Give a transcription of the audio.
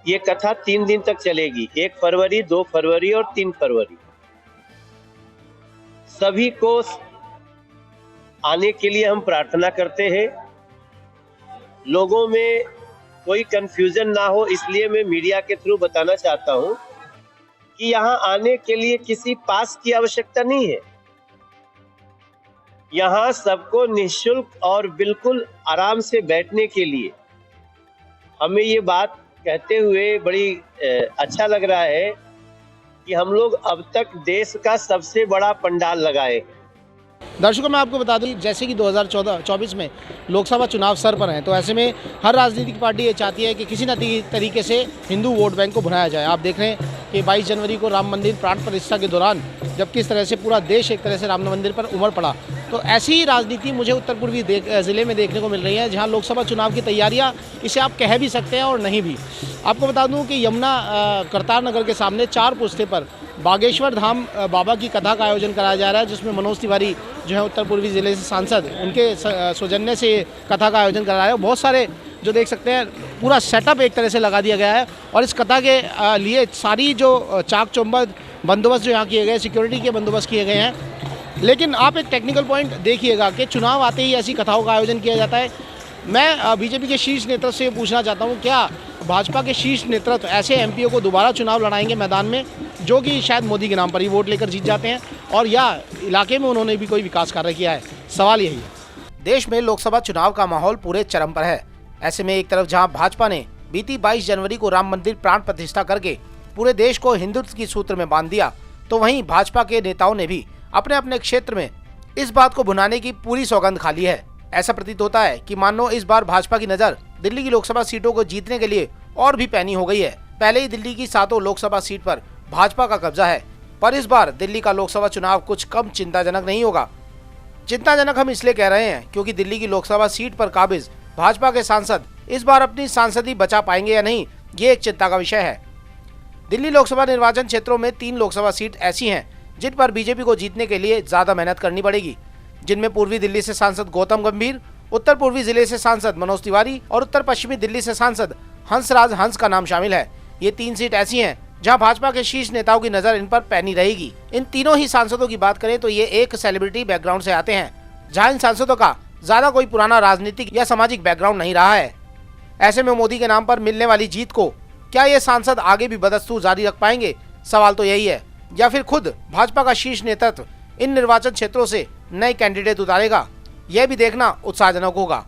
ये कथा 3 दिन तक चलेगी, 1 फरवरी, 2 फरवरी और 3 फरवरी। सभी को आने के लिए हम प्रार्थना करते हैं। लोगों में कोई कंफ्यूजन ना हो, इसलिए मैं मीडिया के थ्रू बताना चाहता हूं कि यहाँ आने के लिए किसी पास की आवश्यकता नहीं है। यहाँ सबको निःशुल्क और बिल्कुल आराम से बैठने के लिए, हमें ये बात कहते हुए बड़ी अच्छा लग रहा है कि हम लोग अब तक देश का सबसे बड़ा पंडाल लगाए। दर्शकों, मैं आपको बता दूं, जैसे कि 2024 में लोकसभा चुनाव सर पर हैं, तो ऐसे में हर राजनीतिक पार्टी ये चाहती है कि किसी न तरीके से हिंदू वोट बैंक को भुनाया जाए। आप देख रहे हैं कि 22 जनवरी को राम मंदिर प्राण प्रतिष्ठा के दौरान जब किस तरह से पूरा देश एक तरह से राम मंदिर पर उमड़ पड़ा, तो ऐसी ही राजनीति मुझे उत्तर पूर्वी ज़िले में देखने को मिल रही है, जहाँ लोकसभा चुनाव की तैयारियाँ, इसे आप कह भी सकते हैं और नहीं भी। आपको बता दूं कि यमुना करतार नगर के सामने 4 पुस्ते पर बागेश्वर धाम बाबा की कथा का आयोजन कराया जा रहा है, जिसमें मनोज तिवारी जो है उत्तर पूर्वी ज़िले से सांसद, उनके सौजन्य से कथा का आयोजन करा रहा है। बहुत सारे जो देख सकते हैं पूरा सेटअप एक तरह से लगा दिया गया है और इस कथा के लिए सारी जो चाक चौबंद बंदोबस्त जो यहाँ किए गए, सिक्योरिटी के बंदोबस्त किए गए हैं। लेकिन आप एक टेक्निकल पॉइंट देखिएगा कि चुनाव आते ही ऐसी कथाओं का आयोजन किया जाता है। मैं बीजेपी के शीर्ष नेतृत्व से पूछना चाहता हूँ, क्या भाजपा के शीर्ष नेतृत्व ऐसे एमपीओ को दोबारा चुनाव लड़ाएंगे मैदान में, जो कि शायद मोदी के नाम पर ही वोट लेकर जीत जाते हैं, और या इलाके में उन्होंने भी कोई विकास कार्य किया है? सवाल यही है। देश में लोकसभा चुनाव का माहौल पूरे चरम पर है। ऐसे में एक तरफ जहां भाजपा ने बीती 22 जनवरी को राम मंदिर प्राण प्रतिष्ठा करके पूरे देश को हिंदुत्व की सूत्र में बांध दिया, तो वहीं भाजपा के नेताओं ने भी अपने अपने क्षेत्र में इस बात को भुनाने की पूरी सौगंध खा ली है। ऐसा प्रतीत होता है कि मानो इस बार भाजपा की नजर दिल्ली की लोकसभा सीटों को जीतने के लिए और भी पैनी हो गई है। पहले ही दिल्ली की 7 लोकसभा सीट पर भाजपा का कब्जा है, पर इस बार दिल्ली का लोकसभा चुनाव कुछ कम चिंताजनक नहीं होगा। चिंताजनक हम इसलिए कह रहे हैं क्योंकि दिल्ली की लोकसभा सीट पर काबिज भाजपा के सांसद इस बार अपनी सांसदी बचा पाएंगे या नहीं, ये एक चिंता का विषय है। दिल्ली लोकसभा निर्वाचन क्षेत्रों में 3 लोकसभा सीट ऐसी हैं जिन पर बीजेपी को जीतने के लिए ज्यादा मेहनत करनी पड़ेगी, जिनमें पूर्वी दिल्ली से सांसद गौतम गंभीर, उत्तर पूर्वी जिले से सांसद मनोज तिवारी और उत्तर पश्चिमी दिल्ली से सांसद हंसराज हंस का नाम शामिल है। ये 3 सीट ऐसी हैं जहां भाजपा के शीर्ष नेताओं की नजर इन पर पैनी रहेगी। इन तीनों ही सांसदों की बात करें तो ये एक सेलिब्रिटी बैकग्राउंड से आते हैं, जहां इन सांसदों का ज्यादा कोई पुराना राजनीतिक या सामाजिक बैकग्राउंड नहीं रहा है। ऐसे में मोदी के नाम पर मिलने वाली जीत को क्या ये सांसद आगे भी बदस्तूर जारी रख पाएंगे? सवाल तो यही है। या फिर खुद भाजपा का शीर्ष नेतृत्व इन निर्वाचन क्षेत्रों से नए कैंडिडेट उतारेगा? यह भी देखना उत्साहजनक होगा।